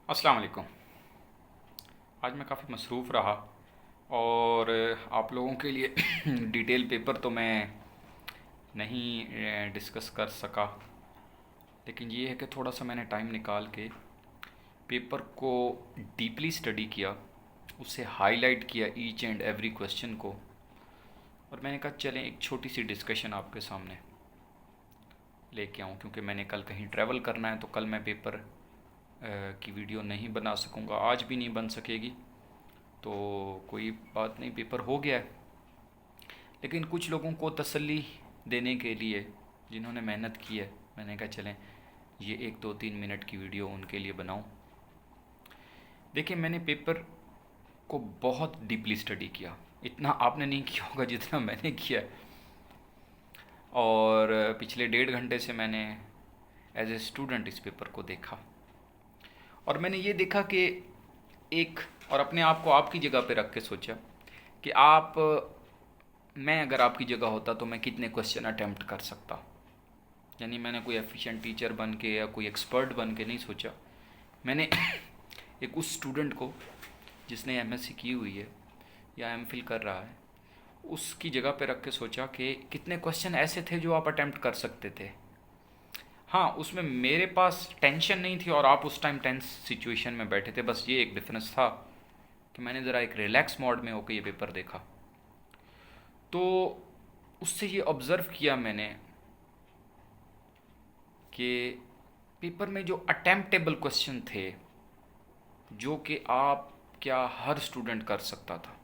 अस्सलाम वालेकुम। आज मैं काफ़ी मसरूफ़ रहा और आप लोगों के लिए डिटेल पेपर तो मैं नहीं डिस्कस कर सका, लेकिन ये है कि थोड़ा सा मैंने टाइम निकाल के पेपर को डीपली स्टडी किया, उसे हाईलाइट किया ईच एंड एवरी क्वेश्चन को, और मैंने कहा चलें एक छोटी सी डिस्कशन आपके सामने लेके आऊँ, क्योंकि मैंने कल कहीं ट्रैवल करना है तो कल मैं पेपर की वीडियो नहीं बना सकूँगा, आज भी नहीं बन सकेगी। तो कोई बात नहीं, पेपर हो गया है। लेकिन कुछ लोगों को तसल्ली देने के लिए जिन्होंने मेहनत की है, मैंने कहा चलें ये 1 2 3 मिनट की वीडियो उनके लिए बनाऊं। देखिए, मैंने पेपर को बहुत डीपली स्टडी किया, इतना आपने नहीं किया होगा जितना मैंने किया है। और पिछले 1.5 घंटे से मैंने एज ए स्टूडेंट इस पेपर को देखा, और मैंने ये देखा कि एक, और अपने आप को आपकी जगह पे रख के सोचा कि मैं अगर आपकी जगह होता तो मैं कितने क्वेश्चन अटेम्प्ट कर सकता। यानी मैंने कोई एफिशिएंट टीचर बन के या कोई एक्सपर्ट बन के नहीं सोचा, मैंने एक उस स्टूडेंट को जिसने एमएससी की हुई है या एमफिल कर रहा है, उसकी जगह पे रख के सोचा कि कितने क्वेश्चन ऐसे थे जो आप अटेम्प्ट कर सकते थे। हाँ, उसमें मेरे पास टेंशन नहीं थी और आप उस टाइम टेंस सिचुएशन में बैठे थे, बस ये एक डिफरेंस था कि मैंने ज़रा एक रिलैक्स मोड में होकर ये पेपर देखा। तो उससे ये ऑब्ज़र्व किया मैंने कि पेपर में जो अटेम्प्टेबल क्वेश्चन थे, जो कि आप क्या हर स्टूडेंट कर सकता था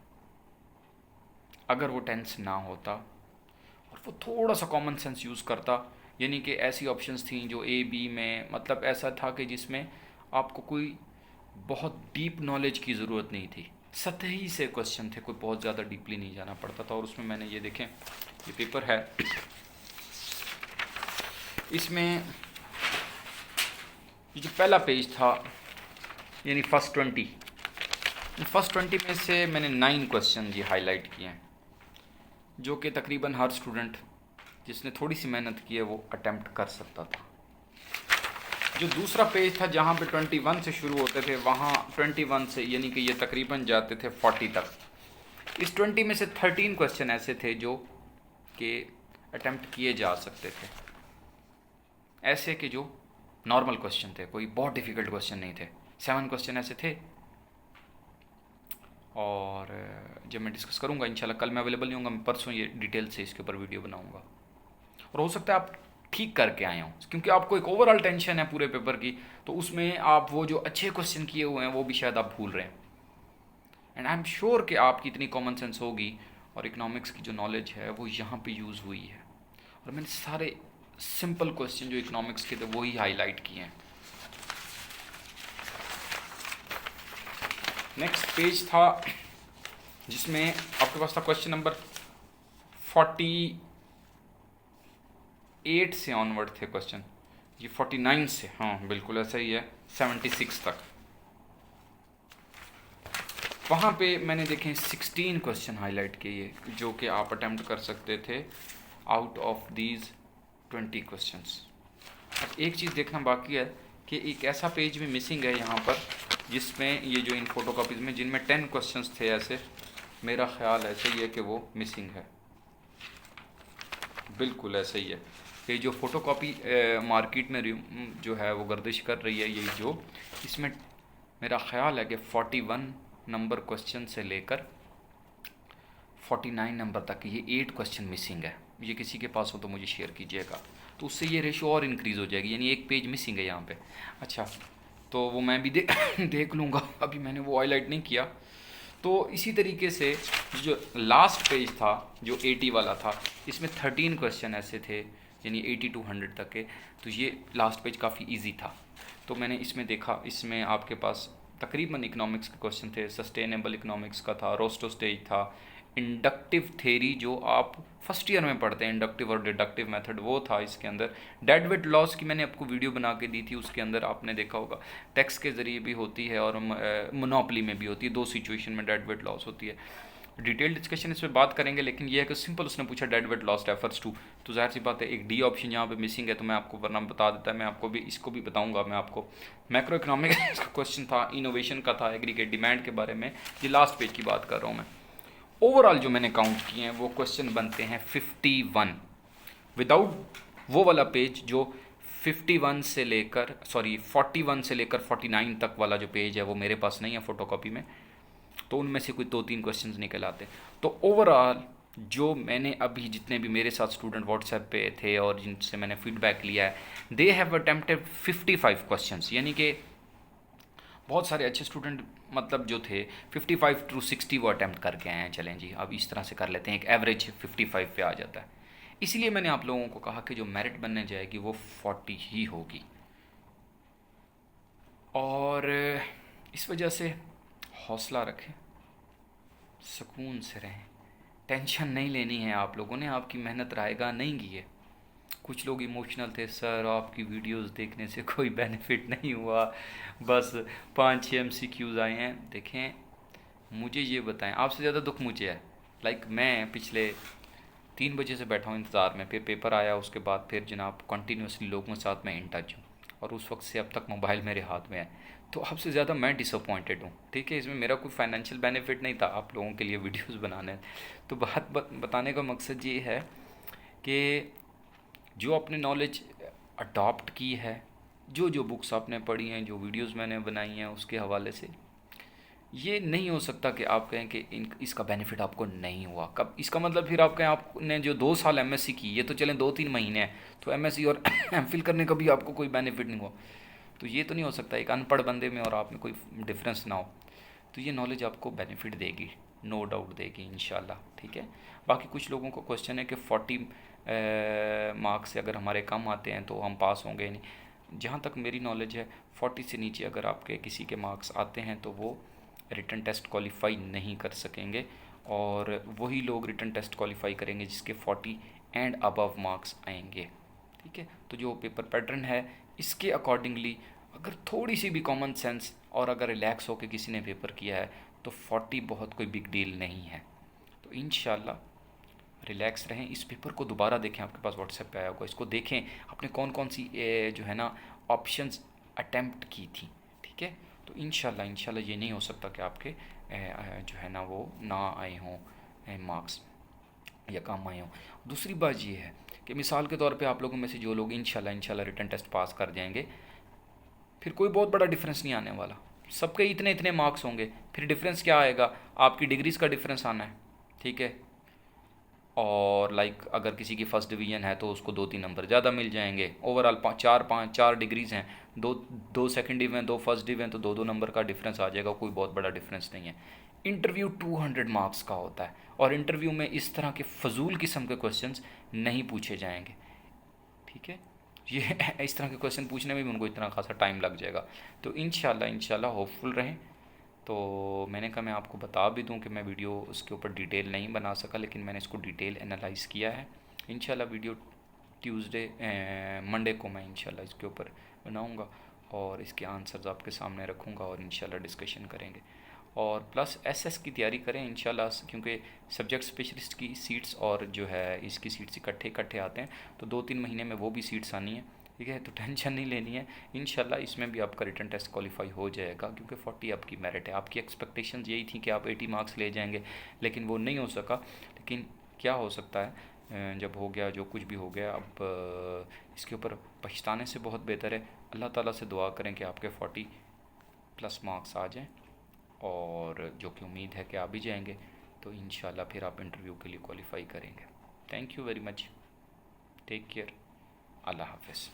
अगर वो टेंस ना होता और वो थोड़ा सा कॉमन सेंस यूज़ करता। यानी कि ऐसी ऑप्शंस थी जो ए बी में, मतलब ऐसा था कि जिसमें आपको कोई बहुत डीप नॉलेज की ज़रूरत नहीं थी, सतही से क्वेश्चन थे, कोई बहुत ज़्यादा डीपली नहीं जाना पड़ता था। और उसमें मैंने ये देखें, ये पेपर है, इसमें ये जो पहला पेज था यानी फर्स्ट 20 में से मैंने 9 क्वेश्चन ये हाईलाइट किए हैं, जो कि तकरीबन हर स्टूडेंट जिसने थोड़ी सी मेहनत की है वो अटेम्प्ट कर सकता था। जो दूसरा पेज था जहाँ पे 21 से शुरू होते थे, वहाँ 21 से यानी कि ये तकरीबन जाते थे 40 तक। इस 20 में से 13 क्वेश्चन ऐसे थे जो कि अटेम्प्ट किए जा सकते थे, ऐसे कि जो नॉर्मल क्वेश्चन थे, कोई बहुत डिफ़िकल्ट क्वेश्चन नहीं थे। 7 क्वेश्चन ऐसे थे, और जब मैं डिस्कस करूँगा इंशाल्लाह, कल मैं अवेलेबल नहीं होऊंगा, मैं परसों ये डिटेल से इसके ऊपर वीडियो बनाऊँगा। और हो सकता है आप ठीक करके आए हों, क्योंकि आपको एक ओवरऑल टेंशन है पूरे पेपर की, तो उसमें आप वो जो अच्छे क्वेश्चन किए हुए हैं वो भी शायद आप भूल रहे हैं। एंड आई एम श्योर कि आपकी इतनी कॉमन सेंस होगी और इकोनॉमिक्स की जो नॉलेज है वो यहाँ पे यूज़ हुई है। और मैंने सारे सिंपल क्वेश्चन जो इकोनॉमिक्स के थे वही हाईलाइट किए हैं। नेक्स्ट पेज था जिसमें आपके पास था क्वेश्चन नंबर 48 से ऑनवर्ड थे क्वेश्चन, ये 49 से, हाँ बिल्कुल ऐसा ही है, 76 तक। वहाँ पे मैंने देखे 16 क्वेश्चन हाईलाइट किए जो कि आप अटेम्प्ट कर सकते थे आउट ऑफ दीज 20 क्वेश्चंस। अब एक चीज़ देखना बाकी है कि एक ऐसा पेज भी मिसिंग है यहाँ पर, जिसमें ये जो इन फोटो कॉपीज़ में जिनमें 10 क्वेश्चंस थे ऐसे, मेरा ख्याल ऐसे ही है कि वो मिसिंग है, बिल्कुल ऐसे ही है। ये जो फ़ोटो कॉपी मार्केट में जो है वो गर्दिश कर रही है, ये जो इसमें मेरा ख्याल है कि 41 नंबर क्वेश्चन से लेकर 49 नंबर तक ये 8 क्वेश्चन मिसिंग है। ये किसी के पास हो तो मुझे शेयर कीजिएगा, तो उससे ये रेशो और इंक्रीज़ हो जाएगी, यानी एक पेज मिसिंग है यहाँ पे। अच्छा, तो वो मैं भी देख लूँगा, अभी मैंने वो हाईलाइट नहीं किया। तो इसी तरीके से जो लास्ट पेज था जो 80 वाला था, इसमें 13 क्वेश्चन ऐसे थे यानी 80 to 100 तक के, तो ये लास्ट पेज काफ़ी इजी था। तो मैंने इसमें देखा, इसमें आपके पास तकरीबन इकोनॉमिक्स के क्वेश्चन थे, सस्टेनेबल इकोनॉमिक्स का था, रोस्टो स्टेज था, इंडक्टिव थेरी जो आप फर्स्ट ईयर में पढ़ते हैं, इंडक्टिव और डिडक्टिव मेथड, वो था इसके अंदर। डेडवेट लॉस की मैंने आपको वीडियो बना के दी थी, उसके अंदर आपने देखा होगा टैक्स के ज़रिए भी होती है और मोनोपली में भी होती है, दो सिचुएशन में डेडवेट लॉस होती है। डिटेल डिस्कशन इस पर बात करेंगे, लेकिन ये है कि सिंपल उसने पूछा dead wait lost efforts too, तो जाहिर सी बात है एक डी ऑप्शन यहाँ पे मिसिंग है, तो मैं आपको वरना बता देता है, मैं आपको भी इसको भी बताऊंगा मैं आपको। मैक्रो इकोनॉमिक का क्वेश्चन था, इनोवेशन का था, एग्रीगेट डिमांड के बारे में, ये लास्ट पेज की बात कर रहा हूँ मैं। ओवरऑल जो मैंने काउंट किए हैं वो क्वेश्चन बनते हैं 51, विदाउट वो वाला पेज जो 41 से लेकर 49 तक वाला जो पेज है वो मेरे पास नहीं है फोटोकॉपी में, तो उनमें से कोई 2-3 क्वेश्चंस निकल आते। तो ओवरऑल जो मैंने अभी जितने भी मेरे साथ स्टूडेंट व्हाट्सएप पे थे और जिनसे मैंने फीडबैक लिया है, दे हैव अटेम्प्टेड 55 क्वेश्चंस, यानी कि बहुत सारे अच्छे स्टूडेंट मतलब जो थे 55 to 60 वो अटैम्प्ट करके आए हैं। चलें जी, अब इस तरह से कर लेते हैं, एक एवरेज 55 पे आ जाता है। इसीलिए मैंने आप लोगों को कहा कि जो मेरिट बनने जाएगी वो 40 ही होगी, और इस वजह से हौसला रखें, सुकून से रहें, टेंशन नहीं लेनी है आप लोगों ने, आपकी मेहनत रायगा नहीं की है। कुछ लोग इमोशनल थे, सर आपकी वीडियोस देखने से कोई बेनिफिट नहीं हुआ, बस 5-6 MCQs आए हैं। देखें, मुझे ये बताएं, आपसे ज़्यादा दुख मुझे है। मैं पिछले 3 बजे से बैठा हूँ इंतज़ार में, फिर पेपर आया, उसके बाद फिर जनाब कंटिन्यूसली लोगों के साथ मैं इन टच हूँ, और उस वक्त से अब तक मोबाइल मेरे हाथ में है, तो आपसे ज़्यादा मैं डिसअपॉइंटेड हूँ। ठीक है, इसमें मेरा कोई फाइनेंशियल बेनिफिट नहीं था आप लोगों के लिए वीडियोस बनाने। तो बताने का मकसद ये है कि जो आपने नॉलेज अडॉप्ट की है, जो जो बुक्स आपने पढ़ी हैं, जो वीडियोस मैंने बनाई हैं, उसके हवाले से ये नहीं हो सकता कि आप कहें कि इसका बेनिफिट आपको नहीं हुआ। कब इसका मतलब फिर आप कहें आपने जो 2 साल MSc की, ये तो चलें 2-3 महीने हैं, तो MSc और MPhil करने का भी आपको कोई बेनिफिट नहीं हुआ, तो ये तो नहीं हो सकता एक अनपढ़ बंदे में और आप में कोई डिफरेंस ना हो। तो ये नॉलेज आपको बेनिफिट देगी, नो डाउट देगी इंशाल्लाह। ठीक है, बाकी कुछ लोगों को क्वेश्चन है कि 40 मार्क्स से अगर हमारे कम आते हैं तो हम पास होंगे नहीं। जहाँ तक मेरी नॉलेज है 40 से नीचे अगर आपके किसी के मार्क्स आते हैं तो वो रिटन टेस्ट क्वालिफाई नहीं कर सकेंगे, और वही लोग रिटन टेस्ट क्वालिफाई करेंगे जिसके 40 एंड अबव मार्क्स आएंगे। ठीक है, तो जो पेपर पैटर्न है इसके अकॉर्डिंगली अगर थोड़ी सी भी कॉमन सेंस और अगर रिलैक्स होकर किसी ने पेपर किया है तो 40 बहुत कोई बिग डील नहीं है। तो इंशाल्लाह रिलैक्स रहें, इस पेपर को दोबारा देखें, आपके पास व्हाट्सएप पे आया होगा, इसको देखें आपने कौन कौन सी जो है ना ऑप्शंस अटेम्प्ट की थी। ठीक है, तो इंशाल्लाह ये नहीं हो सकता कि आपके जो है ना वो ना आए हों मार्क्स या कम आए हों। दूसरी बात ये है कि मिसाल के तौर पे आप लोगों में से जो लोग इंशाल्लाह रिटन टेस्ट पास कर जाएंगे, फिर कोई बहुत बड़ा डिफरेंस नहीं आने वाला, सबके इतने इतने मार्क्स होंगे, फिर डिफरेंस क्या आएगा, आपकी डिग्रीज़ का डिफरेंस आना है। ठीक है, और अगर किसी की फ़र्स्ट डिवीज़न है तो उसको 2-3 नंबर ज़्यादा मिल जाएंगे। ओवरऑल 4 डिग्रीज़ हैं, दो सेकेंड डिव हैं, 2 फर्स्ट डिव हैं, तो 2-2 नंबर का डिफरेंस आ जाएगा, कोई बहुत बड़ा डिफरेंस नहीं है। इंटरव्यू 200 मार्क्स का होता है, और इंटरव्यू में इस तरह के फजूल किस्म के क्वेश्चंस नहीं पूछे जाएंगे। ठीक है, ये इस तरह के क्वेश्चन पूछने में भी उनको इतना खासा टाइम लग जाएगा। तो इंशाल्लाह होपफुल रहें। तो मैंने कहा मैं आपको बता भी दूं कि मैं वीडियो उसके ऊपर डिटेल नहीं बना सका, लेकिन मैंने इसको डिटेल एनालाइज़ किया है। इंशाल्लाह वीडियो मंडे को मैं इंशाल्लाह इसके ऊपर बनाऊंगा और इसके आंसर्स आपके सामने रखूंगा और इंशाल्लाह डिस्कशन करेंगे। और प्लस एसएस की तैयारी करें इंशाल्लाह, क्योंकि सब्जेक्ट स्पेशलिस्ट की सीट्स और जो है इसकी सीट्स इकट्ठे आते हैं, तो 2-3 महीने में वो भी सीट्स आनी है। ठीक है, तो टेंशन नहीं लेनी है, इंशाल्लाह इसमें भी आपका रिटन टेस्ट क्वालिफाई हो जाएगा, क्योंकि 40 आपकी मेरिट है। आपकी एक्सपेक्टेशंस यही थी कि आप 80 मार्क्स ले जाएंगे, लेकिन वो नहीं हो सका। लेकिन क्या हो सकता है, जब हो गया जो कुछ भी हो गया, अब इसके ऊपर पछताने से बहुत बेहतर है अल्लाह ताला से दुआ करें कि आपके 40+ मार्क्स आ जाएँ, और जो कि उम्मीद है कि आ भी जाएंगे, तो इंशाल्लाह फिर आप इंटरव्यू के लिए क्वालिफाई करेंगे। Thank you very much, take care, अल्लाह हाफ़िज़।